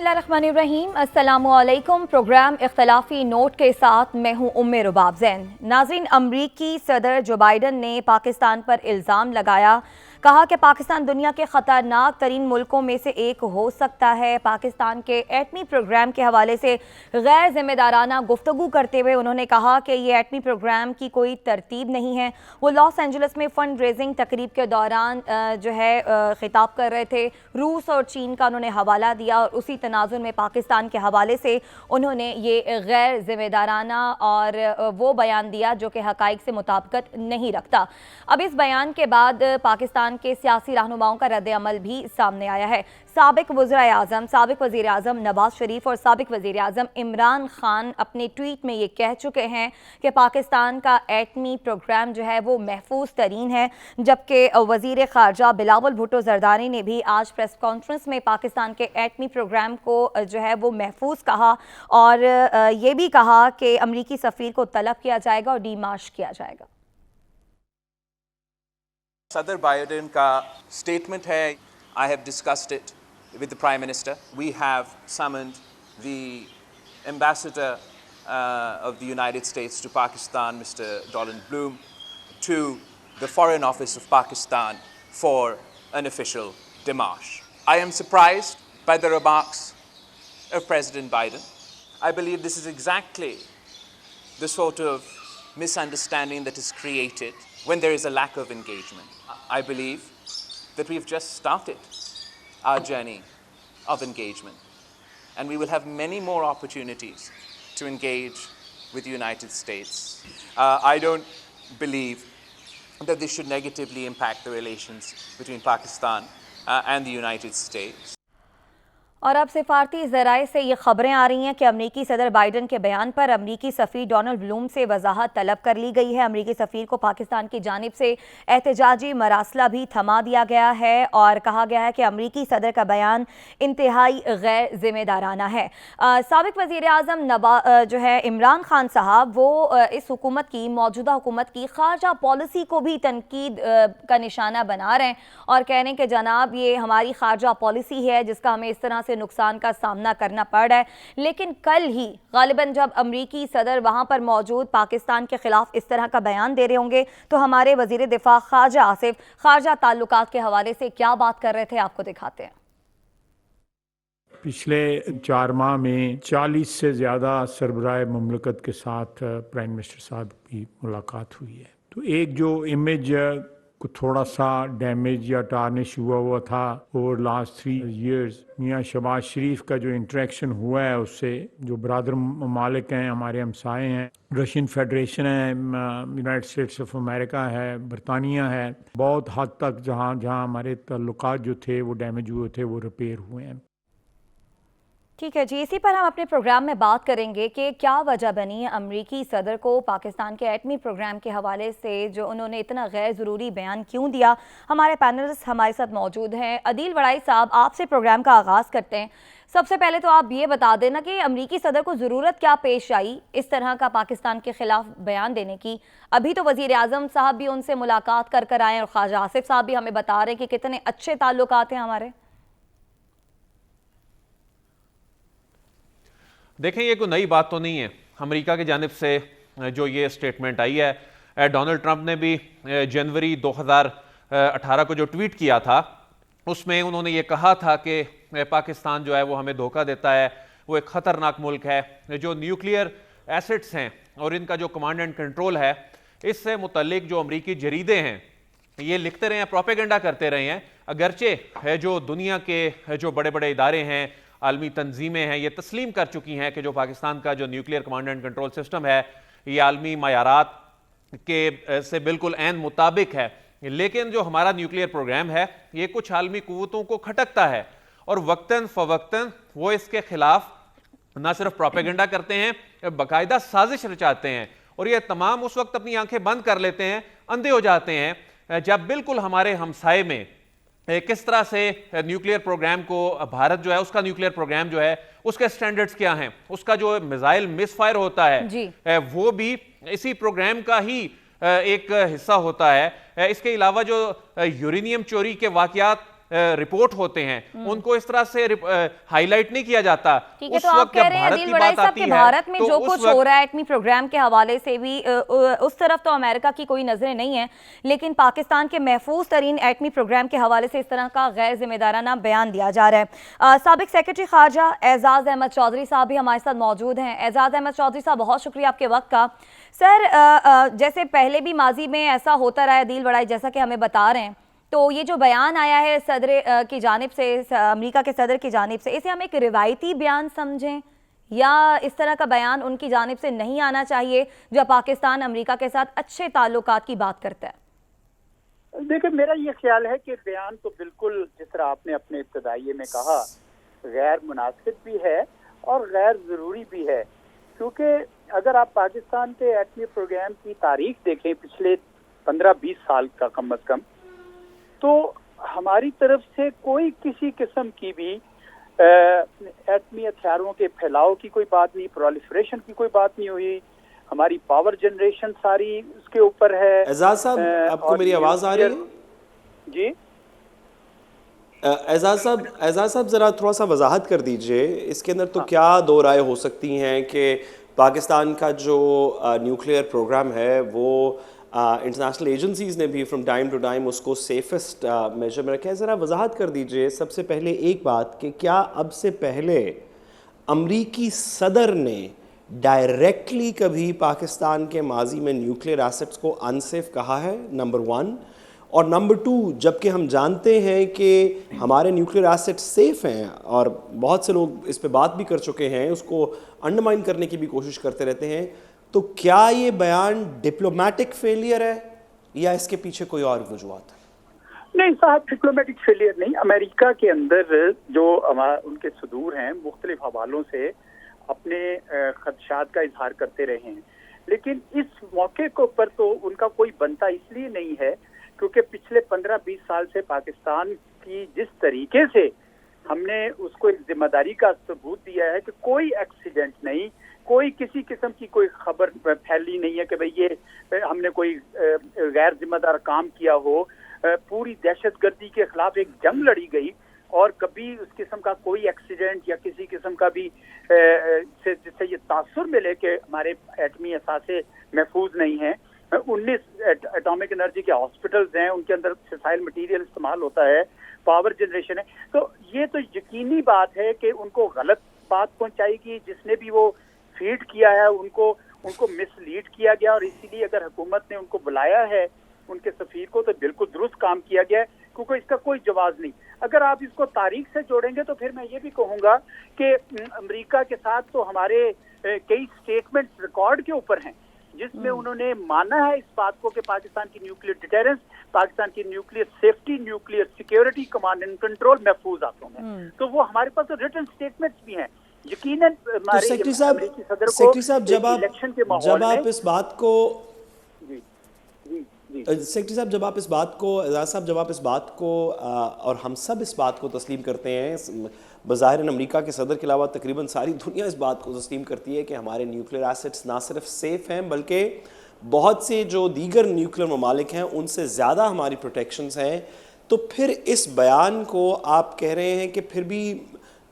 बिस्मिल्लाहिर्रहमानिर्रहीम। अस्सलामुअलैकुम। Programme इख्तलाफी note के साथ मैं हूँ उम्मे रुबाब ज़ैन। नाज़रीन, अमरीकी सदर जो बाइडन ने पाकिस्तान पर इल्ज़ाम लगाया, कहा कि पाकिस्तान दुनिया के ख़तरनाक तरीन मुल्कों में से एक हो सकता है। पाकिस्तान के एटमी प्रोग्राम के हवाले से गैर जिम्मेदाराना गुफ्तगू करते हुए उन्होंने कहा कि ये एटमी प्रोग्राम की कोई तरतीब नहीं है। वो लॉस एंजलिस में फ़ंड रेजिंग तकरीब के दौरान खिताब कर रहे थे। रूस और चीन का उन्होंने हवाला दिया और उसी तनाजुर में पाकिस्तान के हवाले से उन्होंने ये गैर जिम्मेदाराना और वो बयान दिया जो कि हक़ाइक़ से मुताबिकत नहीं रखता। अब इस बयान के बाद पाकिस्तान के सियासी रहनुमाओं का रद्द अमल भी सामने आया है। साबिक वज़ीर आज़म, साबिक वज़ीर आज़म नवाज शरीफ और साबिक वज़ीर आज़म इमरान खान अपने ट्वीट में ये कह चुके हैं कि पाकिस्तान का एटमी प्रोग्राम जो है वो महफूज तरीन है, जबकि वज़ीर ख़ारजा बिलावल भुट्टो ज़रदारी ने भी आज प्रेस कॉन्फ्रेंस में पाकिस्तान के एटमी प्रोग्राम को जो है वो महफूज कहा और ये भी कहा कि अमरीकी सफ़ीर को तलब किया जाएगा और डीमार्श किया जाएगा। सदर बाइडेन का स्टेटमेंट है, I have discussed it with the Prime Minister. We have summoned the Ambassador of the United States to Pakistan, Mr. Donald Bloom, to the Foreign Office of Pakistan for an official démarche. I am surprised by the remarks of President Biden. I believe this is exactly the sort of misunderstanding that is created when there is a lack of engagement. I believe that we've just started our journey of engagement, and we will have many more opportunities to engage with the United States. I don't believe that this should negatively impact the relations between Pakistan and the United States. और अब सिफारती ज़राए से ये खबरें आ रही हैं कि अमरीकी सदर बाइडन के बयान पर अमरीकी सफ़ीर डोनाल्ड ब्लूम से वजाहत तलब कर ली गई है। अमरीकी सफ़ीर को पाकिस्तान की जानिब से एहतजाजी मरासला भी थमा दिया गया है और कहा गया है कि अमरीकी सदर का बयान इंतहाई गैर जिम्मेदाराना है। साबिक वज़ीर आज़म जो है इमरान खान साहब, वो इस हुकूमत की, मौजूदा हुकूमत की ख़ारजा पॉलिसी को भी तनकीद का निशाना बना रहे हैं और कह रहे हैं कि जनाब ये हमारी ख़ारजा पॉलिसी है जिसका हमें इस तरह से नुकसान का सामना करना पड़ रहा है। लेकिन कल ही गालिबन जब अमरीकी सदर वहां पर मौजूद पाकिस्तान के खिलाफ इस तरह का बयान दे रहे होंगे तो हमारे वजीर दिफा ख्वाजा आसिफ खारजा ताल्लुकात के हवाले से क्या बात कर रहे थे, आपको दिखाते हैं। पिछले 4 माह में 40 से ज़्यादा सरबराह मुमलकत के साथ प्राइम मिनिस्टर साहब की मुलाकात हुई है। तो एक जो इमेज को थोड़ा सा डैमेज या टार्निश हुआ था ओवर लास्ट 3 इयर्स, मियाँ शहबाज शरीफ का जो इंटरेक्शन हुआ है उससे, जो बरादर ममालिक हैं, हमारे हमसाए हैं, रशियन फेडरेशन है, यूनाइटेड स्टेट्स ऑफ अमेरिका है, बरतानिया है, बहुत हद तक जहाँ हमारे ताल्लुकात जो थे वो डैमेज हुए थे वो रिपेयर हुए हैं। ठीक है जी, इसी पर हम अपने प्रोग्राम में बात करेंगे कि क्या वजह बनी है अमरीकी सदर को पाकिस्तान के एटमी प्रोग्राम के हवाले से जो उन्होंने इतना गैर ज़रूरी बयान क्यों दिया। हमारे पैनलिस्ट हमारे साथ मौजूद हैं। अदील वड़ाई साहब, आपसे प्रोग्राम का आगाज़ करते हैं। सबसे पहले तो आप ये बता देना कि अमरीकी सदर को ज़रूरत क्या पेश आई इस तरह का पाकिस्तान के ख़िलाफ़ बयान देने की। अभी तो वज़ीर आज़म साहब भी उनसे मुलाकात कर आए और ख्वाजा आसिफ साहब भी हमें बता रहे हैं कि कितने अच्छे ताल्लुकात हैं हमारे। देखें, ये कोई नई बात तो नहीं है। अमेरिका की जानिब से जो ये स्टेटमेंट आई है, डोनाल्ड ट्रंप ने भी जनवरी 2018 को जो ट्वीट किया था उसमें उन्होंने ये कहा था कि पाकिस्तान जो है वो हमें धोखा देता है, वो एक ख़तरनाक मुल्क है, जो न्यूक्लियर एसेट्स हैं और इनका जो कमांड एंड कंट्रोल है, इससे मुतल्लिक जो अमरीकी जरीदे हैं ये लिखते रहे हैं, प्रोपेगेंडा करते रहे हैं। अगरचे है जो दुनिया के जो बड़े बड़े इदारे हैं, आलमी तंजीमें हैं, ये तस्लीम कर चुकी हैं कि जो पाकिस्तान का जो nuclear command and control system है ये आलमी मायारात के से बिल्कुल ऐन मुताबिक है, लेकिन जो हमारा न्यूक्लियर प्रोग्राम है ये कुछ आलमी कुव्वतों को खटकता है और वक्तन फवक्तन वो इसके खिलाफ ना सिर्फ प्रोपेगेंडा करते हैं, बाकायदा साजिश रचाते हैं और ये तमाम उस वक्त अपनी आंखें बंद कर लेते हैं, अंधे हो जाते हैं जब बिल्कुल हमारे हमसाए में किस तरह से न्यूक्लियर प्रोग्राम को, भारत जो है उसका न्यूक्लियर प्रोग्राम जो है उसके स्टैंडर्ड्स क्या हैं, उसका जो मिसाइल मिसफायर होता है वो भी इसी प्रोग्राम का ही एक हिस्सा होता है। इसके अलावा जो यूरेनियम चोरी के वाकयात रिपोर्ट होते हैं उनको इस तरह से हाईलाइट नहीं किया जाता। ठीक है, तो आप कह रहे हैं अदील वड़ाई साहब कि भारत में जो कुछ हो रहा है एटमी प्रोग्राम के हवाले से भी उस तरफ तो अमेरिका की कोई नजरें नहीं है, लेकिन पाकिस्तान के महफूज तरीन एटमी प्रोग्राम के हवाले से इस तरह का गैर जिम्मेदाराना बयान दिया जा रहा है। साबिक सेक्रेटरी खारजा एजाज अहमद चौधरी साहब भी हमारे साथ मौजूद हैं। एजाज अहमद चौधरी साहब, बहुत शुक्रिया आपके वक्त का। सर, जैसे पहले भी माजी में ऐसा होता रहा है अदील वड़ाई, जैसा कि हमें बता रहे हैं, तो ये जो बयान आया है सदर की जानिब से, अमेरिका के सदर की जानिब से, इसे हम एक रिवायती बयान समझें या इस तरह का बयान उनकी जानिब से नहीं आना चाहिए जो पाकिस्तान अमेरिका के साथ अच्छे ताल्लुकात की बात करता है? देखिए, मेरा ये ख्याल है कि बयान तो बिल्कुल जिस तरह आपने अपने इब्तदाइये में कहा गैर मुनासिब भी है और गैर ज़रूरी भी है, क्योंकि अगर आप पाकिस्तान के एटमी प्रोग्राम की तारीख देखें पिछले 15-20 साल का कम अज़ कम, तो हमारी तरफ से कोई किसी किस्म की भी एटमी हथियारों के फैलाव की कोई बात नहीं, प्रोलिफरेशन की कोई बात नहीं हुई। हमारी पावर जनरेशन सारी उसके ऊपर है। एजाज साहब, आपको मेरी आवाज़ आ रही है? जी एजाज साहब ज़रा थोड़ा सा वजाहत कर दीजिए इसके अंदर। तो क्या दो राय हो सकती हैं कि पाकिस्तान का जो न्यूक्लियर प्रोग्राम है वो इंटरनेशनल एजेंसीज़ ने भी फ्रॉम टाइम टू टाइम उसको सेफेस्ट मेजर में रखा है? ज़रा वजाहत कर दीजिए। सबसे पहले एक बात कि क्या अब से पहले अमरीकी सदर ने डायरेक्टली कभी पाकिस्तान के माजी में न्यूक्लियर एसेट्स को अनसेफ कहा है? नंबर 1। और नंबर 2, जबकि हम जानते हैं कि हमारे न्यूक्लियर एसेट्स सेफ हैं और बहुत से लोग इस पे बात भी कर चुके हैं, उसको अंडरमाइन करने की भी कोशिश करते रहते हैं, तो क्या ये बयान डिप्लोमेटिक फेलियर है या इसके पीछे कोई और वजूहत है? नहीं साहब, डिप्लोमेटिक फेलियर नहीं। अमेरिका के अंदर जो उनके सदूर हैं मुख्तलिफ हवालों से अपने खदशात का इजहार करते रहे हैं, लेकिन इस मौके के ऊपर तो उनका कोई बनता इसलिए नहीं है क्योंकि पिछले 15-20 साल से पाकिस्तान की जिस तरीके से हमने उसको एक जिम्मेदारी का सबूत दिया है कि कोई एक्सीडेंट नहीं, कोई किसी किस्म की कोई खबर फैली नहीं है कि भाई ये हमने कोई गैर जिम्मेदार काम किया हो। पूरी दहशतगर्दी के खिलाफ एक जंग लड़ी गई और कभी उस किस्म का कोई एक्सीडेंट या किसी किस्म का भी जिससे ये तासुर मिले कि हमारे एटमी असासे महफूज नहीं हैं। 19 एटॉमिक एनर्जी के हॉस्पिटल्स हैं, उनके अंदर फिसाइल मटेरियल इस्तेमाल होता है, पावर जनरेशन है। तो ये तो यकीनी बात है कि उनको गलत बात पहुंचाएगी। जिसने भी वो फीड किया है उनको मिसलीड किया गया, और इसीलिए अगर हुकूमत ने उनको बुलाया है उनके सफीर को, तो बिल्कुल दुरुस्त काम किया गया है, क्योंकि इसका कोई जवाब नहीं। अगर आप इसको तारीख से जोड़ेंगे तो फिर मैं ये भी कहूँगा कि अमेरिका के साथ तो हमारे कई स्टेटमेंट्स रिकॉर्ड के ऊपर हैं जिसमें उन्होंने माना है इस बात को कि पाकिस्तान की न्यूक्लियर डिटेरेंस, पाकिस्तान की nuclear safety, nuclear security, command and control महफूज हाथों में। तो वो हमारे पास तो रिटन स्टेटमेंट्स भी हैं। यकीनन हमारे सेक्रेटरी साहब, जब आप इस बात को सेक्रेटरी साहब जब आप इस बात को एजाज साहब जब आप इस बात को और हम सब इस बात को तस्लीम करते हैं, बज़ाहिर अमेरिका के सदर के अलावा तकरीबन सारी दुनिया इस बात को तस्लीम करती है कि हमारे न्यूक्लियर एसेट्स ना सिर्फ सेफ़ हैं बल्कि बहुत से जो दीगर न्यूक्लियर ममालिक हैं उनसे ज़्यादा हमारी प्रोटेक्शंस हैं, तो फिर इस बयान को आप कह रहे हैं कि फिर भी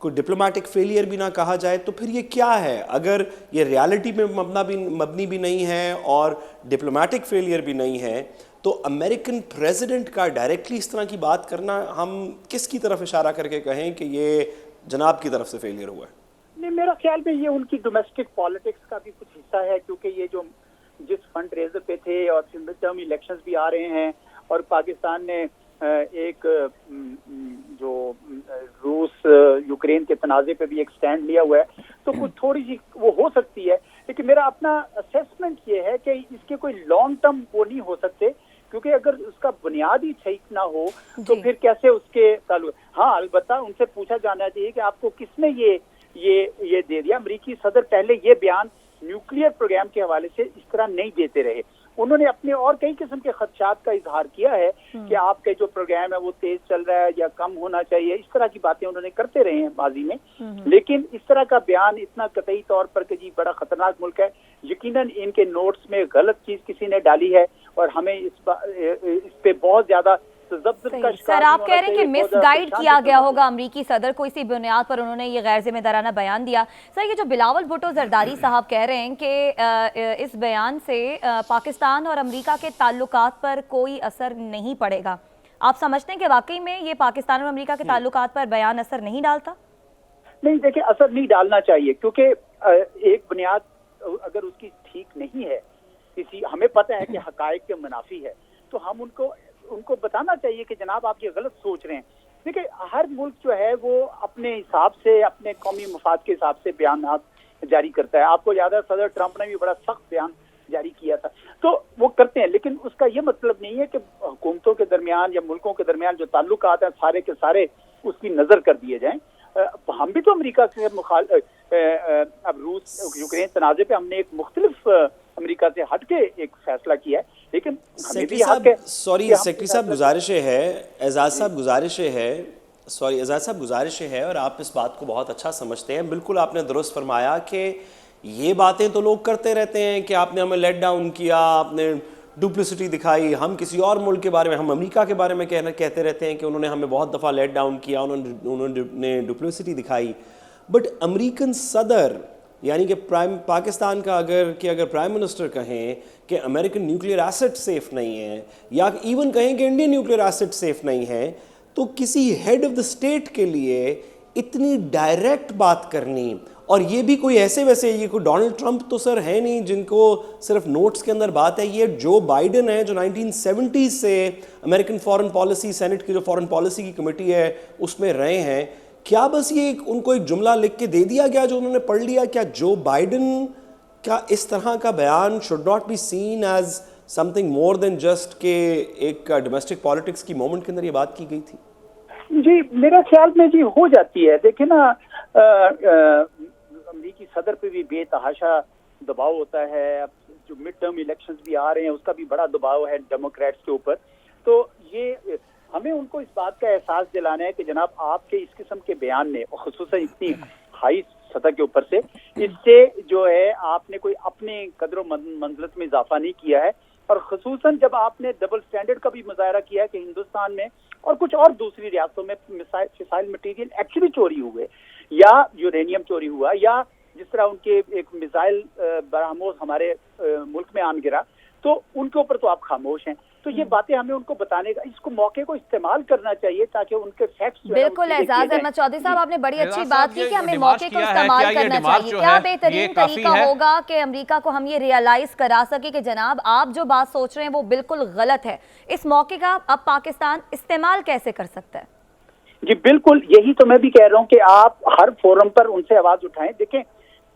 कोई डिप्लोमेटिक फेलियर भी ना कहा जाए, तो फिर ये क्या है? अगर ये रियलिटी में मबनी भी नहीं है और डिप्लोमेटिक फेलियर भी नहीं है, तो अमेरिकन प्रेसिडेंट का डायरेक्टली इस तरह की बात करना, हम किसकी तरफ इशारा करके कहें कि ये जनाब की तरफ से फेलियर हुआ है? नहीं, मेरा ख्याल में ये उनकी डोमेस्टिक पॉलिटिक्स का भी कुछ हिस्सा है, क्योंकि ये जो जिस फंड रेजर पे थे और मिड टर्म इलेक्शंस भी आ रहे हैं और पाकिस्तान ने एक जो रूस यूक्रेन के तनाज़े पे भी एक स्टैंड लिया हुआ है, तो कुछ थोड़ी सी वो हो सकती है। लेकिन मेरा अपना असेसमेंट ये है कि इसके कोई लॉन्ग टर्म वो नहीं हो सकते, क्योंकि अगर उसका बुनियाद ही ठीक ना हो तो फिर कैसे उसके ताल्लुक। हाँ, अलबत्ता उनसे पूछा जाना चाहिए कि आपको किसने ये दे दिया। अमेरिकी सदर पहले ये बयान न्यूक्लियर प्रोग्राम के हवाले से इस तरह नहीं देते रहे। उन्होंने अपने और कई किस्म के खदशात का इजहार किया है कि आपके जो प्रोग्राम है वो तेज चल रहा है या कम होना चाहिए, इस तरह की बातें उन्होंने करते रहे हैं माजी में। लेकिन इस तरह का बयान इतना कतई तौर पर कि जी बड़ा खतरनाक मुल्क है, यकीनन इनके नोट्स में गलत चीज किसी ने डाली है और हमें इस पे बहुत ज्यादा सर, आप कह रहे हैं कि मिसगाइड किया गया होगा अमरीकी सदर को, इसी बुनियाद पर उन्होंने ये गैर जिम्मेदाराना बयान दिया। सर, ये जो बिलावल भुट्टो जरदारी साहब कह रहे हैं कि इस बयान से पाकिस्तान और अमरीका के ताल्लुकात पर कोई असर नहीं पड़ेगा, आप समझते हैं कि वाकई में ये पाकिस्तान और अमरीका के ताल्लुकात पर बयान असर नहीं डालता? नहीं, देखिए, असर नहीं डालना चाहिए, क्योंकि एक बुनियाद अगर उसकी ठीक नहीं है, हमें पता है कि हकायक के मुनाफी है, तो हम उनको बताना चाहिए कि जनाब आप ये गलत सोच रहे हैं। देखिए, हर मुल्क जो है वो अपने हिसाब से, अपने कौमी मफाद के हिसाब से बयान जारी करता है। आपको याद है सदर ट्रंप ने भी बड़ा सख्त बयान जारी किया था, तो वो करते हैं, लेकिन उसका ये मतलब नहीं है कि हुकूमतों के दरमियान या मुल्कों के दरमियान जो ताल्लुकात हैं सारे के सारे उसकी नजर कर दिए जाएं। हम भी तो अमेरिका से अब रूस यूक्रेन तनाज़े पे हमने एक मुख्तलिफ अमेरिका से हट के एक फैसला किया है, लेकिन सेक्रेटरी साहब गुजारिश है, एजाज साहब गुजारिश है, और आप इस बात को बहुत अच्छा समझते हैं। बिल्कुल आपने दुरुस्त फरमाया कि ये बातें तो लोग करते रहते हैं कि आपने हमें लेट डाउन किया, आपने डुप्लिसिटी दिखाई, हम किसी और मुल्क के बारे में, हम अमेरिका के बारे में कहते रहते हैं कि उन्होंने हमें बहुत दफ़ा लेट डाउन किया, उन्होंने डुप्लिसिटी दिखाई। बट अमेरिकन सदर यानी कि पाकिस्तान का अगर प्राइम मिनिस्टर कहें कि अमेरिकन न्यूक्लियर एसेट सेफ नहीं है, या इवन कहें कि इंडियन न्यूक्लियर एसेट सेफ नहीं है, तो किसी हेड ऑफ द स्टेट के लिए इतनी डायरेक्ट बात करनी, और ये भी कोई ऐसे वैसे, ये कोई डोनाल्ड ट्रंप तो सर है नहीं जिनको सिर्फ नोट्स के अंदर बात है, ये जो बाइडेन है जो 1970 से अमेरिकन फॉरेन पॉलिसी, सेनेट की जो फॉरेन पॉलिसी की कमेटी है उसमें रहे हैं। क्या बस ये उनको एक जुमला लिख के दे दिया गया जो उन्होंने पढ़ लिया? क्या जो बाइडेन का इस तरह का बयान should not be seen as something more than just के एक डोमेस्टिक पॉलिटिक्स की मोमेंट के अंदर ये बात की गई थी? जी, मेरा ख्याल में जी हो जाती है। देखिए ना, अमेरिकी सदर पे भी बेतहाशा दबाव होता है। अब जो मिड टर्म इलेक्शंस भी आ रहे हैं उसका भी बड़ा दबाव है डेमोक्रेट्स के ऊपर। तो ये हमें उनको इस बात का एहसास दिलाना है कि जनाब आपके इस किस्म के बयान ने, और खुसूसन इतनी हाई सतह के ऊपर से, इससे जो है आपने कोई अपने कदर मंजिलत में इजाफा नहीं किया है। और खुसूसन जब आपने डबल स्टैंडर्ड का भी मुजाहरा किया कि हिंदुस्तान में और कुछ और दूसरी रियासतों में फिसाइल मटीरियल एक्चुअली चोरी हुए, या यूरेनियम चोरी हुआ, या जिस तरह उनके एक मिसाइल बरामोज हमारे मुल्क में आन गिरा, तो उनके ऊपर तो आप खामोश हैं। तो ये बातें हमें उनको बताने का, इसको मौके को इस्तेमाल करना चाहिए ताकि उनके फैक्ट्स। बिल्कुल एजाज अहमद चौधरी साहब, आपने बड़ी अच्छी बात की कि हमें मौके को इस्तेमाल करना चाहिए। क्या बेहतरीन तरीका होगा कि अमेरिका को हम ये रियलाइज करा सके कि जनाब आप जो बात सोच रहे हैं वो बिल्कुल गलत है। इस मौके का अब पाकिस्तान इस्तेमाल कैसे कर सकता है? जी बिल्कुल, यही तो मैं भी कह रहा हूँ कि आप हर फोरम पर उनसे आवाज उठाएं। देखें,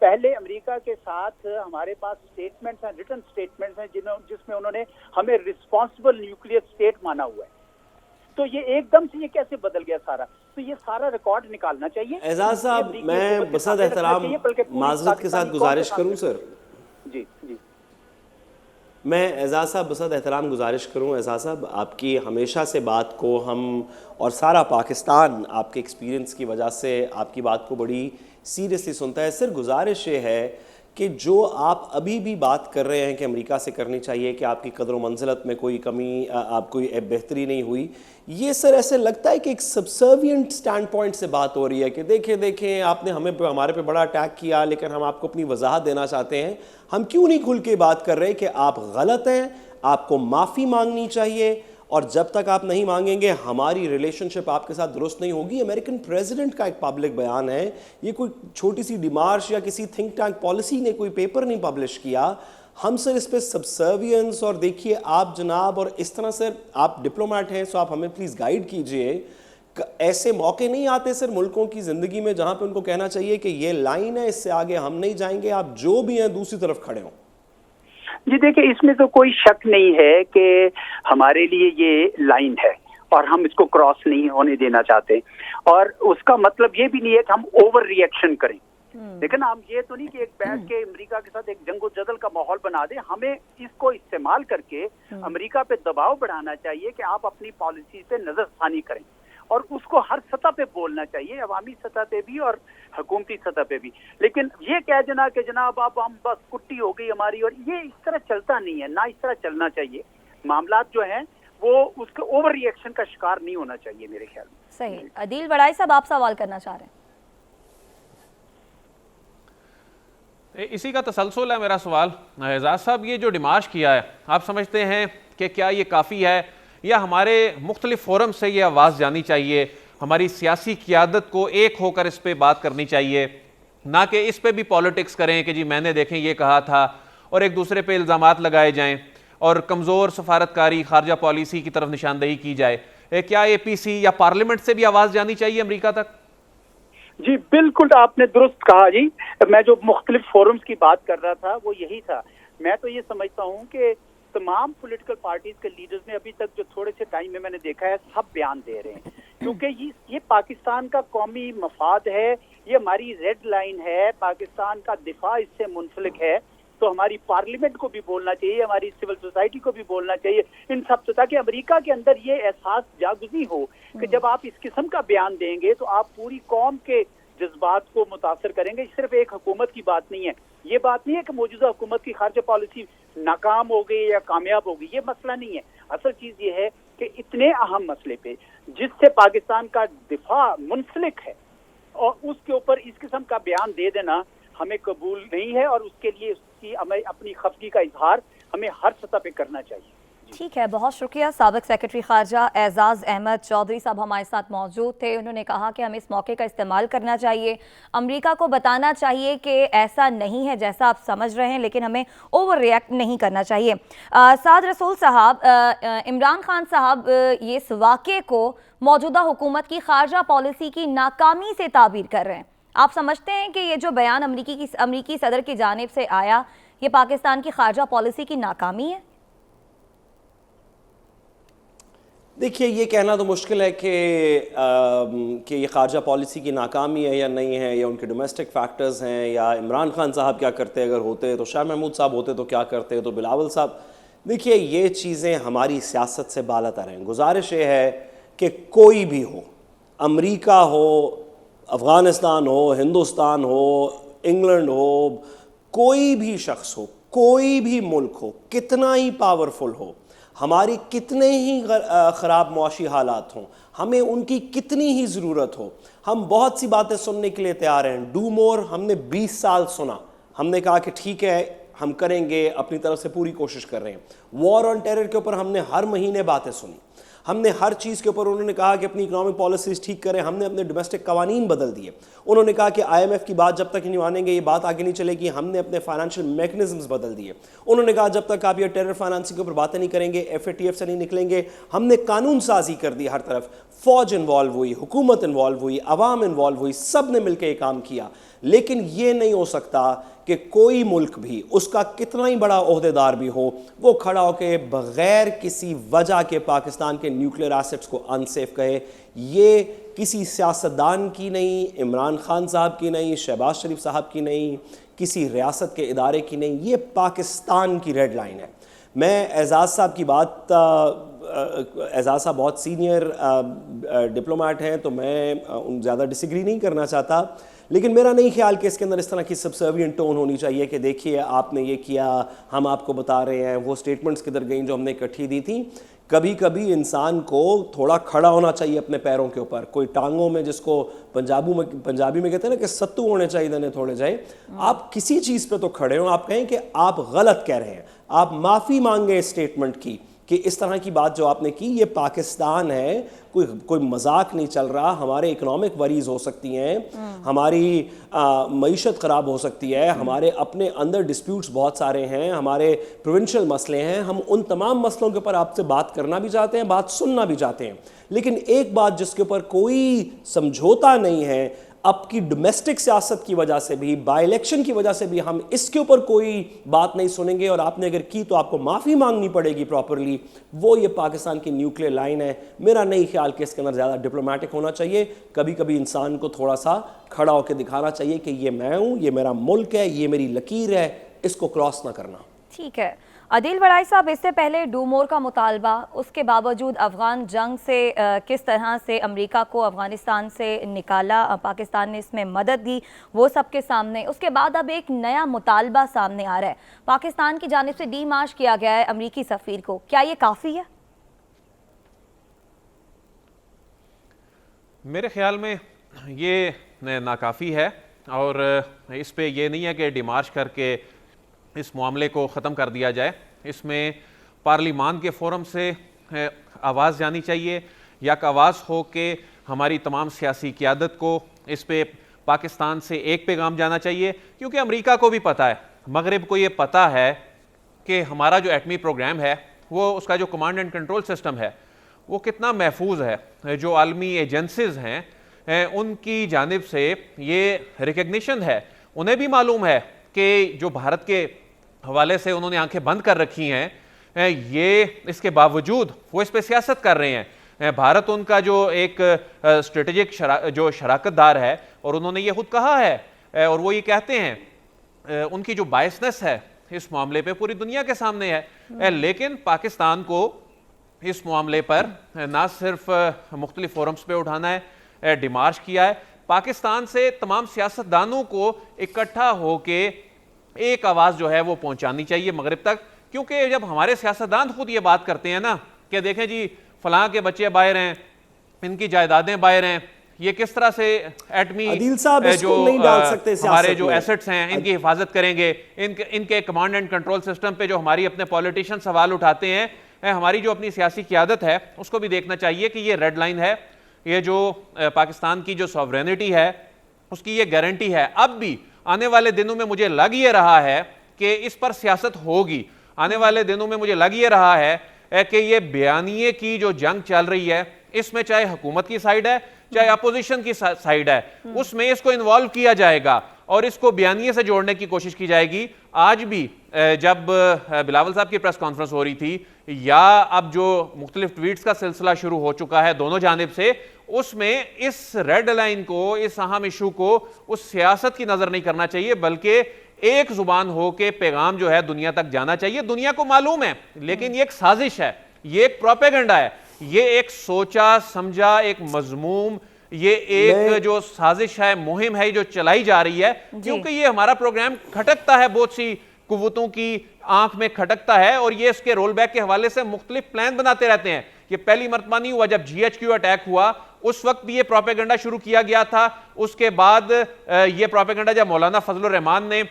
पहले अमेरिका के साथ हमारे पास स्टेटमेंट्स हैं, रिटन स्टेटमेंट्स हैं जिसमें उन्होंने हमें रिस्पॉन्सिबल न्यूक्लियर स्टेट माना हुआ है। तो ये एकदम से ये कैसे बदल गया सारा? तो ये सारा रिकॉर्ड निकालना चाहिए। एजाज साहब, मैं बसद एहतराम माजरत के साथ गुजारिश करूं सर। जी जी, मैं एजाज साहब बसद एहतराम गुजारिश करूं। एजाज साहब, आपकी हमेशा से बात को हम और सारा पाकिस्तान आपके एक्सपीरियंस की वजह से आपकी बात को बड़ी सीरियसली सुनता है। सर, गुजारिश ये है कि जो आप अभी भी बात कर रहे हैं कि अमेरिका से करनी चाहिए कि आपकी कदर मंजिलत में कोई कमी, आप कोई बेहतरी नहीं हुई, ये सर ऐसे लगता है कि एक सबसर्विएंट स्टैंड पॉइंट से बात हो रही है कि देखें आपने हमारे पे बड़ा अटैक किया, लेकिन हम आपको अपनी वजाहत देना चाहते हैं। हम क्यों नहीं खुल के बात कर रहे कि आप गलत हैं, आपको माफ़ी मांगनी चाहिए, और जब तक आप नहीं मांगेंगे हमारी रिलेशनशिप आपके साथ दुरुस्त नहीं होगी। अमेरिकन प्रेसिडेंट का एक पब्लिक बयान है, ये कोई छोटी सी डिमार्श या किसी थिंक टैंक पॉलिसी ने कोई पेपर नहीं पब्लिश किया। हम सर इस पे सबसर्वियंस, और देखिए आप जनाब, और इस तरह सर आप डिप्लोमेट हैं, सो आप हमें प्लीज़ गाइड कीजिए। ऐसे मौके नहीं आते सर मुल्कों की ज़िंदगी में जहाँ पे उनको कहना चाहिए कि ये लाइन है, इससे आगे हम नहीं जाएंगे, आप जो भी हैं दूसरी तरफ खड़े हों। जी देखिए, इसमें तो कोई शक नहीं है कि हमारे लिए ये लाइन है और हम इसको क्रॉस नहीं होने देना चाहते, और उसका मतलब ये भी नहीं है कि हम ओवर रिएक्शन करें। लेकिन हम ये तो नहीं कि एक बैठ के अमेरिका के साथ एक जंगो जदल का माहौल बना दें। हमें इसको इस्तेमाल करके अमेरिका पे दबाव बढ़ाना चाहिए कि आप अपनी पॉलिसी से नजरसानी करें, और उसको हर सतह पे बोलना चाहिए, अवामी सतह पे भी और हुकूमती सतह पे भी। लेकिन ये कह देना कि जनाब अब हम बस कुट्टी हो गई हमारी, और ये इस तरह चलता नहीं है, ना इस तरह चलना चाहिए। मामलात जो हैं वो उसके ओवर रिएक्शन का शिकार नहीं होना चाहिए मेरे ख्याल में। सही। अदील बड़ाई साहब, आप सवाल करना चाह रहे हैं? इसी का तसलसल है मेरा सवाल। एजाज साहब, ये जो डिमार्च किया है, आप समझते हैं कि क्या ये काफ़ी है, या हमारे मुख्तलिफ फोरम से ये आवाज़ जानी चाहिए, हमारी सियासी क़ियादत को एक होकर इस पर बात करनी चाहिए, ना कि इस पर भी पॉलिटिक्स करें कि जी मैंने देखें ये कहा था, और एक दूसरे पे इल्ज़ामात लगाए जाएं और कमज़ोर सफारतकारी खारजा पॉलिसी की तरफ निशानदेही की जाए? क्या APC या पार्लियामेंट से भी आवाज़ जानी चाहिए अमरीका तक? जी बिल्कुल, आपने दुरुस्त कहा जी। मैं जो मुख्तलिफ फोरम्स की बात कर रहा था वो यही था। मैं तो ये समझता हूँ कि तमाम पॉलिटिकल पार्टीज के लीडर्स ने अभी तक जो थोड़े से टाइम में मैंने देखा है, सब बयान दे रहे हैं, क्योंकि ये पाकिस्तान का कौमी मफाद है, ये हमारी रेड लाइन है, पाकिस्तान का दिफा इससे मुंसलिक है। तो हमारी पार्लियामेंट को भी बोलना चाहिए, हमारी सिविल सोसाइटी को भी बोलना चाहिए, इन सब से, ताकि अमेरिका के अंदर ये एहसास जागृति हो कि जब आप इस किस्म का बयान देंगे तो आप पूरी कौम के जज्बात को मुतासर करेंगे। सिर्फ एक हुकूमत की बात नहीं है, ये बात नहीं है कि मौजूदा हुकूमत की खारजा पॉलिसी नाकाम हो गई या कामयाब हो गई, ये मसला नहीं है। असल चीज ये है कि इतने अहम मसले पे जिससे पाकिस्तान का दिफा मुंसलिक है और उसके ऊपर इस किस्म का बयान दे देना हमें कबूल नहीं है, और उसके लिए उसकी हमें अपनी खफगी का इजहार हमें हर सतह पे करना चाहिए। ठीक है, बहुत शुक्रिया। साबिक सेक्रेटरी खारजा एजाज अहमद चौधरी साहब हमारे साथ मौजूद थे। उन्होंने कहा कि हमें इस मौके का इस्तेमाल करना चाहिए, अमेरिका को बताना चाहिए कि ऐसा नहीं है जैसा आप समझ रहे हैं, लेकिन हमें ओवर रिएक्ट नहीं करना चाहिए। साद रसूल साहब, इमरान खान साहब ये इस वाक़े को मौजूदा हुकूमत की खारजा पॉलिसी की नाकामी से ताबीर कर रहे हैं। आप समझते हैं कि ये जो बयान अमरीकी सदर की जानिब से आया, ये पाकिस्तान की खारजा पॉलिसी की नाकामी है? देखिए, ये कहना तो मुश्किल है कि ये खारजा पॉलिसी की नाकामी है या नहीं है, या उनके डोमेस्टिक फैक्टर्स हैं, या इमरान खान साहब क्या करते, अगर होते तो शाह महमूद साहब होते तो क्या करते, तो बिलावल साहब। देखिए, ये चीज़ें हमारी सियासत से बालातर हैं। गुजारिश ये है कि कोई भी हो, अमरीका हो, अफ़गानिस्तान हो, हिंदुस्तान हो, इंग्लैंड हो, कोई भी शख्स हो, कोई भी मुल्क हो, कितना ही पावरफुल हो, हमारी कितने ही ख़राब मुआशी हालात हों, हमें उनकी कितनी ही ज़रूरत हो, हम बहुत सी बातें सुनने के लिए तैयार हैं। डू मोर हमने 20 साल सुना, हमने कहा कि ठीक है हम करेंगे, अपनी तरफ से पूरी कोशिश कर रहे हैं। वॉर ऑन टेरर के ऊपर हमने हर महीने बातें सुनी, हमने हर चीज़ के ऊपर, उन्होंने कहा कि अपनी इकोनॉमिक पॉलिसीज़ ठीक करें, हमने अपने डोमेस्टिक कवानीन बदल दिए। उन्होंने कहा कि IMF की बात जब तक नहीं मानेंगे ये बात आगे नहीं चलेगी, हमने अपने फाइनेंशियल मैकेनिज्म्स बदल दिए। उन्होंने कहा जब तक आप ये टेरर फाइनेंसिंग के ऊपर बातें नहीं करेंगे, FATF से नहीं निकलेंगे, हमने कानून साजी कर दी हर तरफ, फ़ौज इन्वॉल्व हुई, हुकूमत इन्वॉल्व हुई, अवाम इन्वॉल्व हुई, सब ने मिलकर ये काम किया। लेकिन ये नहीं हो सकता कि कोई मुल्क भी, उसका कितना ही बड़ा ओहदेदार भी हो, वो खड़ा होकर बग़ैर किसी वजह के पाकिस्तान के न्यूक्लियर एसेट्स को अनसेफ कहे। ये किसी सियासतदान की नहीं, इमरान खान साहब की नहीं, शहबाज शरीफ साहब की नहीं, किसी रियासत के इदारे की नहीं, ये पाकिस्तान की रेड लाइन है। मैं एजाज साहब की बात, एजाज साहब बहुत सीनियर डिप्लोमेट हैं, तो मैं ज़्यादा डिसएग्री नहीं करना चाहता, लेकिन मेरा नहीं ख्याल कि इसके अंदर इस तरह की सब्सर्विएंट टोन होनी चाहिए कि देखिए आपने ये किया, हम आपको बता रहे हैं। वो स्टेटमेंट्स किधर गई जो हमने इकट्ठी दी थी? कभी कभी इंसान को थोड़ा खड़ा होना चाहिए अपने पैरों के ऊपर, कोई टांगों में, जिसको पंजाबी में कहते हैं ना कि सत्तू होने चाहिए देने थोड़े जाए। आप किसी चीज़ पे तो खड़े हो, आप कहें कि आप गलत कह रहे हैं, आप माफ़ी मांगे स्टेटमेंट की कि इस तरह की बात जो आपने की, ये पाकिस्तान है, कोई मजाक नहीं चल रहा। हमारे इकोनॉमिक वरीज हो सकती हैं, हमारी मईशत ख़राब हो सकती है, हमारे अपने अंदर डिस्प्यूट्स बहुत सारे हैं, हमारे प्रोविंशियल मसले हैं, हम उन तमाम मसलों के ऊपर आपसे बात करना भी चाहते हैं, बात सुनना भी चाहते हैं। लेकिन एक बात जिसके ऊपर कोई समझौता नहीं है, आपकी डोमेस्टिक सियासत की वजह से भी, बाई इलेक्शन की वजह से भी हम इसके ऊपर कोई बात नहीं सुनेंगे, और आपने अगर की तो आपको माफ़ी मांगनी पड़ेगी प्रॉपरली। वो ये पाकिस्तान की न्यूक्लियर लाइन है। मेरा नहीं ख्याल कि इसके अंदर ज़्यादा डिप्लोमेटिक होना चाहिए। कभी कभी इंसान को थोड़ा सा खड़ा होकर दिखाना चाहिए कि ये मैं हूँ, ये मेरा मुल्क है, ये मेरी लकीर है, इसको क्रॉस ना करना। ठीक है। अदील बड़ाई साहब, इससे पहले डू मोर का मुतालबा, उसके बावजूद अफ़गान जंग से किस तरह से अमेरिका को अफ़गानिस्तान से निकाला, पाकिस्तान ने इसमें मदद दी, वो सबके सामने। उसके बाद अब एक नया मुतालबा सामने आ रहा है, पाकिस्तान की जानिब से डीमार्च किया गया है अमरीकी सफ़ीर को। क्या ये काफ़ी है? मेरे ख्याल में ये नाकाफ़ी है और इस पे ये नहीं है कि डिमार्च करके इस मामले को ख़त्म कर दिया जाए। इसमें पार्लिमान के फोरम से आवाज़ जानी चाहिए, या आवाज़ हो के हमारी तमाम सियासी क़यादत को इस पे पाकिस्तान से एक पैगाम जाना चाहिए, क्योंकि अमेरिका को भी पता है, मगरिब को ये पता है कि हमारा जो एटमी प्रोग्राम है वो उसका जो कमांड एंड कंट्रोल सिस्टम है वो कितना महफूज है। जो आलमी एजेंसीज हैं उनकी जानिब से ये रिकग्निशन है। उन्हें भी मालूम है कि जो भारत के हवाले से उन्होंने आंखें बंद कर रखी हैं, ये इसके बावजूद वो इस पर सियासत कर रहे हैं। भारत उनका जो एक स्ट्रेटेजिक जो शराकतदार है, और उन्होंने ये खुद कहा है और वो ये कहते हैं उनकी जो बायसनेस है इस मामले पे पूरी दुनिया के सामने है। लेकिन पाकिस्तान को इस मामले पर ना सिर्फ मुख्तलिफ फोरम्स पे उठाना है, डिमार्च किया है, पाकिस्तान से तमाम सियासतदानों को इकट्ठा होके एक आवाज़ जो है वो पहुंचानी चाहिए मगरिब तक। क्योंकि जब हमारे सियासतदान खुद ये बात करते हैं ना कि देखें जी फलां के बच्चे बाहर हैं, इनकी जायदादें बाहर हैं, ये किस तरह से एटमी जो नहीं डाल सकते हमारे जो एसेट्स हैं इनकी हिफाजत करेंगे, इनके कमांड एंड कंट्रोल सिस्टम पे जो हमारी अपने पॉलिटिशियन सवाल उठाते हैं, हमारी जो अपनी सियासी क़यादत है उसको भी देखना चाहिए कि ये रेड लाइन है, ये जो पाकिस्तान की जो सॉवरेनिटी है उसकी ये गारंटी है। अब भी आने वाले दिनों में मुझे लग ये रहा है कि इस पर सियासत होगी। आने वाले दिनों में मुझे लग ये रहा है कि ये बयानिए की जो जंग चल रही है, इसमें चाहे हुकूमत की साइड है चाहे अपोजिशन की साइड है, उसमें इसको इन्वॉल्व किया जाएगा और इसको बयानिए से जोड़ने की कोशिश की जाएगी। आज भी जब बिलावल साहब की प्रेस कॉन्फ्रेंस हो रही थी, या अब जो मुख्तलिफ ट्वीट्स का सिलसिला शुरू हो चुका है दोनों जानिब से, उसमें इस रेड लाइन को, इस अहम इशू को उस सियासत की नजर नहीं करना चाहिए, बल्कि एक जुबान हो के पैगाम जो है दुनिया तक जाना चाहिए। दुनिया को मालूम है, लेकिन ये एक साजिश है, ये एक प्रोपेगेंडा है, ये एक सोचा समझा एक मजमूम, ये एक जो साजिश है, मुहिम है जो चलाई जा रही है, क्योंकि ये हमारा प्रोग्राम खटकता है, बहुत सी कुव्वतों की आंख में खटकता है, और ये इसके रोल बैक के हवाले से मुख्तलिफ प्लान बनाते रहते हैं। ये पहली मरतबा नहीं हुआ, जब GHQ अटैक हुआ उस वक्त भी ये प्रोपेगेंडा शुरू किया गया था। उसके बाद ये प्रोपेगेंडा जब मौलाना फजलुर रहमान ने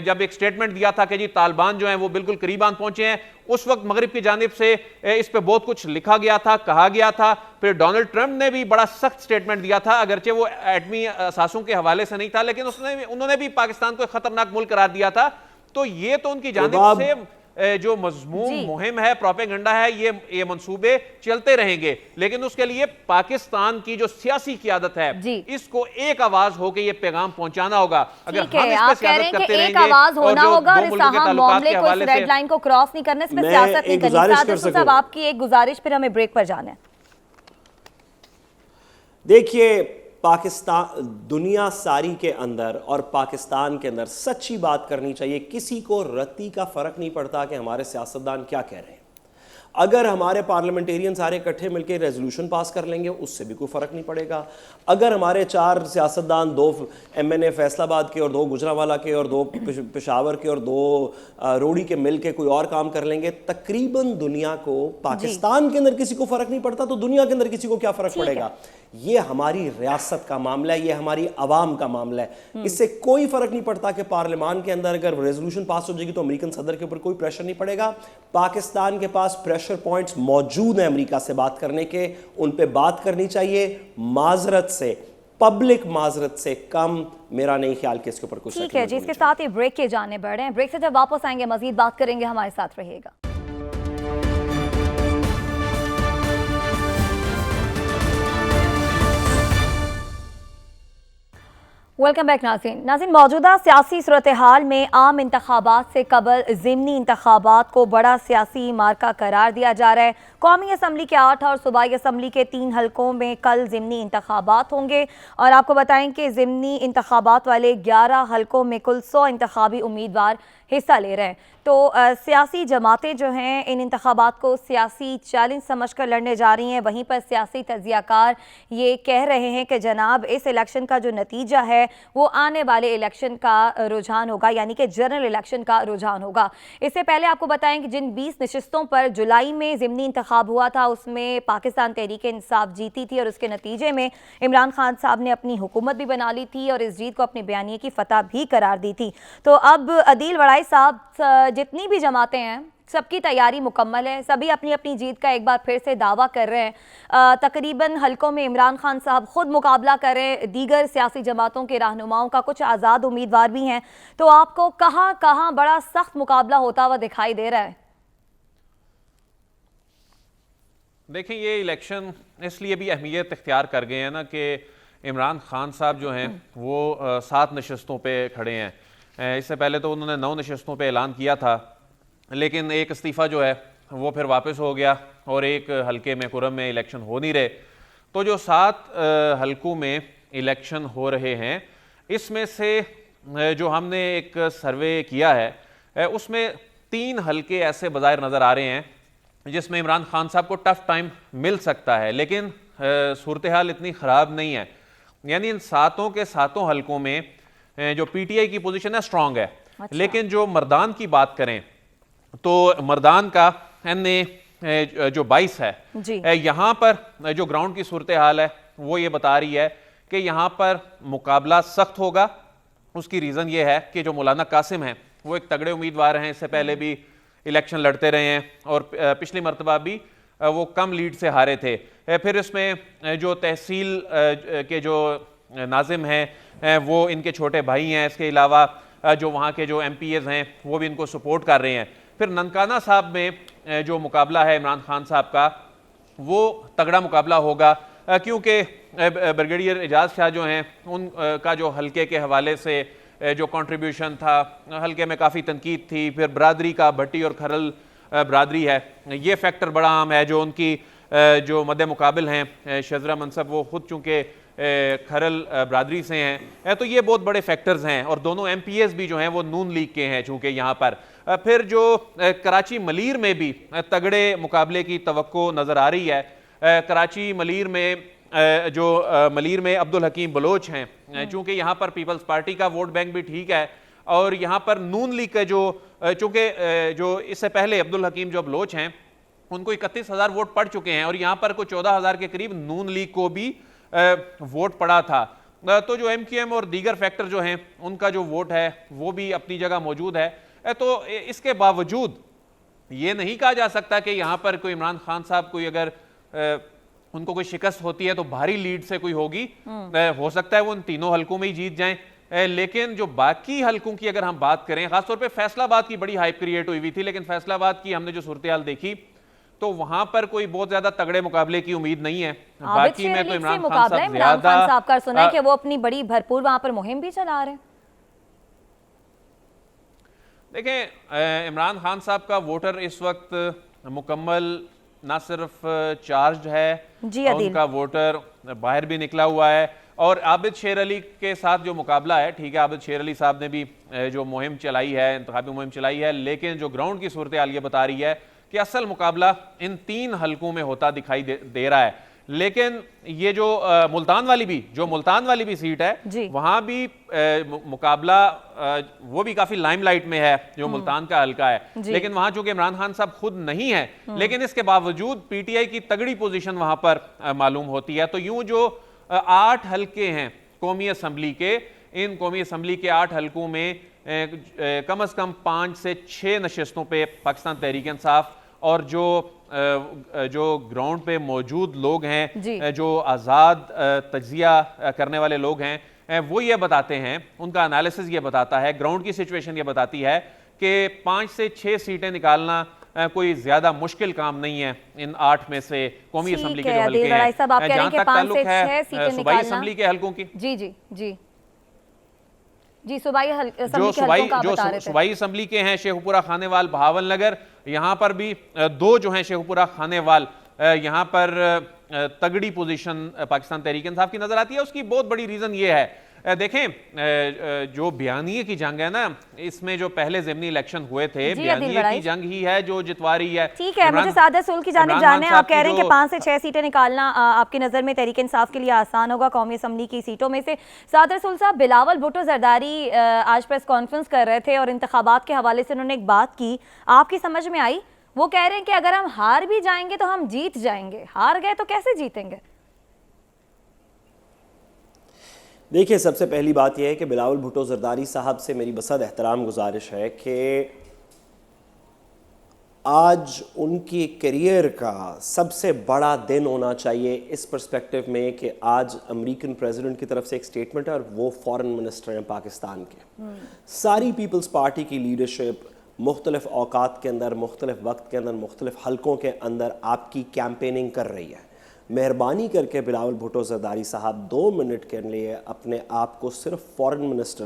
जब एक स्टेटमेंट दिया था कि जी तालिबान जो हैं वो बिल्कुल करीब आन पहुंचे हैं, उस वक्त मगरिब की जानिब से इस पे बहुत कुछ लिखा गया था, कहा गया था। फिर डोनाल्ड ट्रंप ने भी बड़ा सख्त स्टेटमेंट दिया था, अगरचे वो एटमी असासों के हवाले से नहीं था, लेकिन उन्होंने भी पाकिस्तान को खतरनाक मुल्क करार दिया था। तो ये तो उनकी जानिब से जो मजमूम मुहिम है, प्रोपेगेंडा है, ये मंसूबे चलते रहेंगे, लेकिन उसके लिए पाकिस्तान की जो सियासी क़यादत है इसको एक आवाज होकर ये पैगाम पहुंचाना होगा। अगर हम इस पे सियासत करते रहेंगे, एक आवाज होना होगा और इस अहम मामले को, इस रेड लाइन को क्रॉस नहीं करने, इसमें सियासत नहीं करनी। सादिक साहब, आपकी एक गुजारिश, फिर हमें ब्रेक पर जाना है। देखिए, पाकिस्तान, दुनिया सारी के अंदर और पाकिस्तान के अंदर सच्ची बात करनी चाहिए। किसी को रत्ती का फर्क नहीं पड़ता कि हमारे सियासतदान क्या कह रहे हैं। अगर हमारे पार्लियामेंटेरियन सारे इकट्ठे मिलकर रेजोल्यूशन पास कर लेंगे, उससे भी कोई फ़र्क नहीं पड़ेगा। अगर हमारे 4 सियासतदान, 2 MNA फैसलाबाद के और 2 गुजरांवाला के और 2 पेशावर के और 2 रोड़ी के मिल के कोई और काम कर लेंगे, तकरीबन दुनिया को, पाकिस्तान के अंदर किसी को फ़र्क नहीं पड़ता तो दुनिया के अंदर किसी को क्या फ़र्क पड़ेगा। ये हमारी रियासत का मामला है, ये हमारी आवाम का मामला है। इससे कोई फ़र्क नहीं पड़ता कि पार्लियामान के अंदर अगर रेजोल्यूशन पास हो जाएगी तो अमेरिकन सदर के ऊपर कोई प्रेशर नहीं पड़ेगा। पाकिस्तान के पास प्रेशर पॉइंट्स मौजूद हैं अमेरिका से बात करने के, उन पे बात करनी चाहिए माजरत से, पब्लिक माजरत से कम। मेरा नहीं ख्याल कि इसके ऊपर कुछ। ठीक है जी, इसके साथ ही ब्रेक के जाने बढ़ रहे हैं। ब्रेक से जब वापस आएंगे मजीद बात करेंगे, हमारे साथ रहिएगा। वेलकम बैक नाज़रीन। मौजूदा सियासी सूरत हाल में आम इंतखाबात से कबल ज़िमनी इंतखाबात को बड़ा सियासी मार्का करार दिया जा रहा है। कौमी असम्बली के 8 और सूबाई असम्बली के 3 हलकों में कल ज़िमनी इंतखाबात होंगे, और आपको बताएं कि ज़िमनी इंतखाबात वाले 11 हलकों में कुल 100 इंतखाबी उम्मीदवार हिस्सा ले रहे हैं। तो सियासी जमातें जो हैं इन इंतखाबात को सियासी चैलेंज समझकर लड़ने जा रही हैं। वहीं पर सियासी तज्ज़ियाकार ये कह रहे हैं कि जनाब इस इलेक्शन का जो नतीजा है वो आने वाले इलेक्शन का रुझान होगा, यानी कि जनरल इलेक्शन का रुझान होगा। इससे पहले आपको बताएं कि जिन 20 नशिस्तों पर जुलाई में ज़िमनी इंतखाब हुआ था उसमें पाकिस्तान तहरीक इंसाफ जीती थी और उसके नतीजे में इमरान खान साहब ने अपनी हुकूमत भी बना ली थी और इस जीत को अपनी बयानिए की फतह भी करार दी थी। तो अब अदील वड़ाई साहब, जितनी भी जमातें हैं सबकी तैयारी मुकम्मल है, सभी अपनी अपनी जीत का एक बार फिर से दावा कर रहे हैं। तकरीबन हलकों में इमरान खान साहब खुद मुकाबला कर रहे हैं, दीगर सियासी जमातों के रहनुमाओं का कुछ आज़ाद उम्मीदवार भी हैं। तो आपको कहाँ कहाँ बड़ा सख्त मुकाबला होता हुआ दिखाई दे रहा है? देखिए, ये इलेक्शन इसलिए भी अहमियत इख्तियार कर गए हैं ना कि इमरान खान साहब जो हैं वो 7 नशस्तों पे खड़े हैं। इससे पहले तो उन्होंने 9 नशस्तों पे ऐलान किया था, लेकिन एक इस्तीफ़ा जो है वो फिर वापस हो गया और एक हलके में कुरम में इलेक्शन हो नहीं रहे। तो जो 7 हलकों में इलेक्शन हो रहे हैं, इसमें से जो हमने एक सर्वे किया है उसमें 3 हलके ऐसे बज़ाहिर नज़र आ रहे हैं जिसमें इमरान खान साहब को टफ टाइम मिल सकता है, लेकिन सूरत हाल इतनी ख़राब नहीं है। यानी इन 7 के 7 हलकों में जो पीटीआई की पोजीशन है स्ट्रांग है। अच्छा। लेकिन जो मर्दान की बात करें तो मर्दान का एनए जो 22 है, यहाँ पर जो ग्राउंड की सूरत हाल है वो ये बता रही है कि यहाँ पर मुकाबला सख्त होगा। उसकी रीज़न ये है कि जो मौलाना कासिम हैं वो एक तगड़े उम्मीदवार हैं, इससे पहले भी इलेक्शन लड़ते रहे हैं और पिछली मरतबा भी वो कम लीड से हारे थे। फिर इसमें जो तहसील के जो नाजिम हैं वो इनके छोटे भाई हैं। इसके अलावा जो वहाँ के जो MPs हैं वो भी इनको सपोर्ट कर रहे हैं। फिर ननकाना साहब में जो मुकाबला है इमरान खान साहब का, वो तगड़ा मुकाबला होगा क्योंकि ब्रिगेडियर एजाज शाह जो हैं उनका जो हल्के के हवाले से जो कंट्रीब्यूशन था, हल्के में काफ़ी तनकीद थी। फिर बरादरी का भट्टी और खरल बरादरी है, ये फैक्टर बड़ा आम है। जो उनकी जो मद्दे मुकाबिल हैं शजरा मनसब, वो खुद चूँकि खरल बरादरी से हैं, तो ये बहुत बड़े फैक्टर्स हैं। और दोनों MPs भी जो हैं वो नून लीग के हैं चूँकि यहाँ पर। फिर जो कराची मलीर में भी तगड़े मुकाबले की तवक्को नज़र आ रही है। कराची मलीर में जो मलीर में अब्दुल हकीम बलोच हैं, चूँकि यहाँ पर पीपल्स पार्टी का वोट बैंक भी ठीक है और यहाँ पर नून लीग का जो चूँकि जो इससे पहले अब्दुल हकीम जो बलोच हैं उनको 31,000 वोट पड़ चुके हैं और यहाँ पर कुछ 14,000 के करीब नून लीग को भी वोट पड़ा था। तो जो MQM और दीगर फैक्टर जो हैं उनका जो वोट है वो भी अपनी जगह मौजूद है। तो इसके बावजूद ये नहीं कहा जा सकता कि यहाँ पर कोई इमरान खान साहब कोई अगर उनको कोई शिकस्त होती है तो भारी लीड से कोई होगी। हो सकता है वो उन तीनों हलकों में ही जीत जाएं। लेकिन जो बाकी हलकों की अगर हम बात करें, खासतौर पे फैसलाबाद की बड़ी हाइप क्रिएट हुई थी, लेकिन फैसलाबाद की हमने जो सूरत हाल देखी तो वहां पर कोई बहुत ज्यादा तगड़े मुकाबले की उम्मीद नहीं है। बाकी में तो इमरान खान साहब का सुना है कि वो अपनी बड़ी भरपूर वहां पर मुहिम भी चला रहे हैं। देखें, इमरान खान साहब का वोटर इस वक्त मुकम्मल ना सिर्फ चार्ज है, उनका वोटर बाहर भी निकला हुआ है। और आबिद शेर अली के साथ जो मुकाबला है, ठीक है, आबिद शेर अली साहब ने भी जो मुहिम चलाई है, इंतखाबी मुहिम चलाई है, लेकिन जो ग्राउंड की सूरत हाल ये बता रही है कि असल मुकाबला इन 3 हलकों में होता दिखाई दे रहा है। लेकिन ये जो मुल्तान वाली भी सीट है, वहां भी मुकाबला वो भी काफी लाइमलाइट में है, जो मुल्तान का हलका है। लेकिन वहां चूंकि इमरान खान साहब खुद नहीं है, लेकिन इसके बावजूद पीटीआई की तगड़ी पोजीशन वहां पर मालूम होती है। तो यूं जो 8 हलके हैं कौमी असम्बली के, इन कौमी असम्बली के 8 हलकों में कम से कम 5 से 6 नशिस्तों पे पाकिस्तान तहरीक इंसाफ और जो ग्राउंड पे मौजूद लोग हैं, जो आज़ाद तज्जिया करने वाले लोग हैं, वो ये बताते हैं, उनका एनालिसिस ये बताता है, ग्राउंड की सिचुएशन ये बताती है कि 5 से 6 सीटें निकालना कोई ज्यादा मुश्किल काम नहीं है इन 8 में से कौमी असम्बली के जो हलके हैं। जहां तक ताल्लुक है सूबाई असम्बली के हलकों की, सूबाई असम्बली के हैं शेखुपुरा खानेवाल बहावल नगर, यहाँ पर भी 2 जो हैं शेखुपुरा खानेवाल, यहाँ पर तगड़ी पोजीशन पाकिस्तान तहरीक इंसाफ की नजर आती है। उसकी बहुत बड़ी रीजन ये है देखें जो बयानिए की जंग है ना, इसमें जो पहले ज़िमनी इलेक्शन हुए थे, जी, बयानिए की जंग ही है जो जितवा रही है। ठीक है, मुझे सादत सुल की जानिब जाने हैं। आप कह रहे हैं कि 5 से 6 सीटें निकालना आपकी नज़र में तहरीक इंसाफ के लिए आसान होगा कौमी असम्बली की सीटों में से। सादत सुल साहब, बिलावल भुट्टो जरदारी आज प्रेस कॉन्फ्रेंस कर रहे थे और इंतखाबात के हवाले से उन्होंने एक बात की, आपकी समझ में आई? वो कह रहे हैं कि अगर हम हार भी जाएंगे तो हम जीत जाएंगे, हार गए तो कैसे जीतेंगे? देखिए, सबसे पहली बात यह है कि बिलावल भुट्टो जरदारी साहब से मेरी बसद एहतराम गुजारिश है कि आज उनकी करियर का सबसे बड़ा दिन होना चाहिए इस पर्सपेक्टिव में कि आज अमेरिकन प्रेसिडेंट की तरफ से एक स्टेटमेंट है और वो फॉरेन मिनिस्टर हैं पाकिस्तान के। सारी पीपल्स पार्टी की लीडरशिप मुख्तलिफ औकात के अंदर, मुख्तलिफ वक्त के अंदर, मुख्तलिफ हलकों के अंदर आपकी कैंपेनिंग कर रही है। मेहरबानी करके बिलावल भुट्टो जरदारी साहब 2 मिनट के लिए अपने आप को सिर्फ फॉरेन मिनिस्टर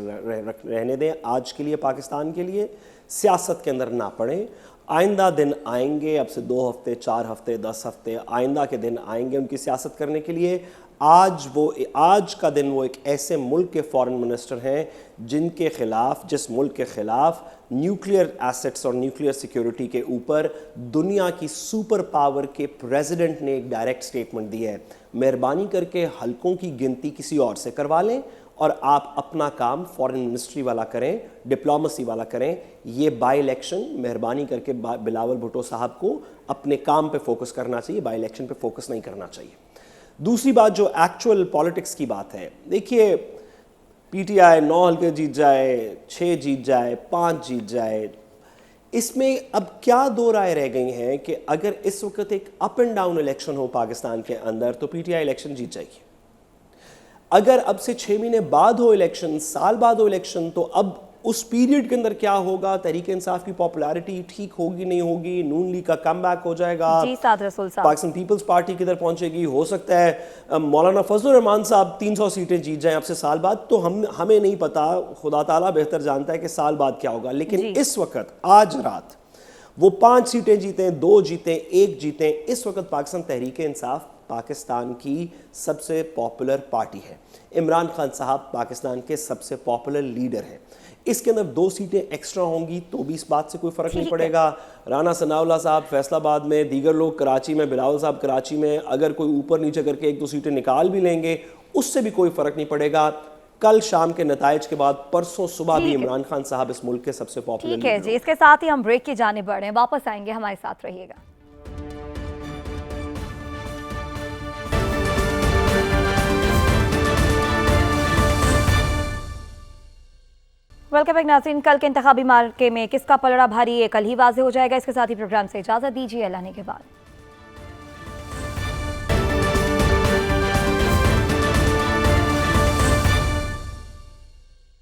रहने दें आज के लिए, पाकिस्तान के लिए। सियासत के अंदर ना पड़ें। आइंदा दिन आएंगे, अब से 2 हफ्ते, 4 हफ्ते, 10 हफ्ते आइंदा के दिन आएंगे उनकी सियासत करने के लिए। आज का दिन वो एक ऐसे मुल्क के फॉरेन मिनिस्टर हैं जिनके खिलाफ, जिस मुल्क के खिलाफ न्यूक्लियर एसेट्स और न्यूक्लियर सिक्योरिटी के ऊपर दुनिया की सुपर पावर के प्रेसिडेंट ने एक डायरेक्ट स्टेटमेंट दी है। मेहरबानी करके हलकों की गिनती किसी और से करवा लें और आप अपना काम फॉरेन मिनिस्ट्री वाला करें, डिप्लोमेसी वाला करें। ये बाई इलेक्शन मेहरबानी करके बिलावल भुट्टो साहब को अपने काम पे फोकस करना चाहिए, बाई इलेक्शन पे फोकस नहीं करना चाहिए। दूसरी बात जो एक्चुअल पॉलिटिक्स की बात है, देखिए पीटीआई 9 हल्के जीत जाए, 6 जीत जाए, 5 जीत जाए, इसमें अब क्या दो राय रह गई हैं कि अगर इस वक्त एक अप एंड डाउन इलेक्शन हो पाकिस्तान के अंदर तो पीटीआई इलेक्शन जीत जाएगी। अगर अब से 6 महीने बाद हो इलेक्शन, साल बाद हो इलेक्शन, तो अब उस पीरियड के अंदर क्या होगा? तहरीक इंसाफ की पॉपुलैरिटी ठीक होगी, नहीं होगी? नून लीग का कमबैक हो जाएगा, जी साद रसूल साहब, पाकिस्तान पीपल्स पार्टी किधर पहुंचेगी? हो सकता है मौलाना फजलुर रहमान साहब 300 सीटें जीत जाएं अब से साल बाद, तो हमें नहीं पता, खुदा ताला बेहतर जानता है कि साल बाद क्या होगा। लेकिन इस वक्त आज रात वो 5 सीटें जीतें, 2 जीतें, 1 जीतें, इस वक्त पाकिस्तान तहरीक इंसाफ पाकिस्तान की सबसे पॉपुलर पार्टी है। इमरान खान साहब पाकिस्तान के सबसे पॉपुलर लीडर हैं। इसके अंदर 2 सीटें एक्स्ट्रा होंगी तो भी इस बात से कोई फ़र्क नहीं पड़ेगा। राना सनाउल्लाह साहब फैसलाबाद में, दीगर लोग कराची में, बिलावल साहब कराची में, अगर कोई ऊपर नीचे करके 1-2 सीटें निकाल भी लेंगे उससे भी कोई फ़र्क नहीं पड़ेगा। कल शाम के नताइज के बाद परसों सुबह भी इमरान खान साहब इस मुल्क के सबसे पॉपुलर ठीक है जी। इसके साथ ही हम ब्रेक की जानिब बढ़े, वापस आएंगे, हमारे साथ रहिएगा। वेलकम बैक नाज़रीन। कल के इंतखाबी मार्के में किसका पलड़ा भारी है कल ही वाज़ेह हो जाएगा। इसके साथ ही प्रोग्राम से इजाज़त दीजिए, अल्लाह ने के बाद।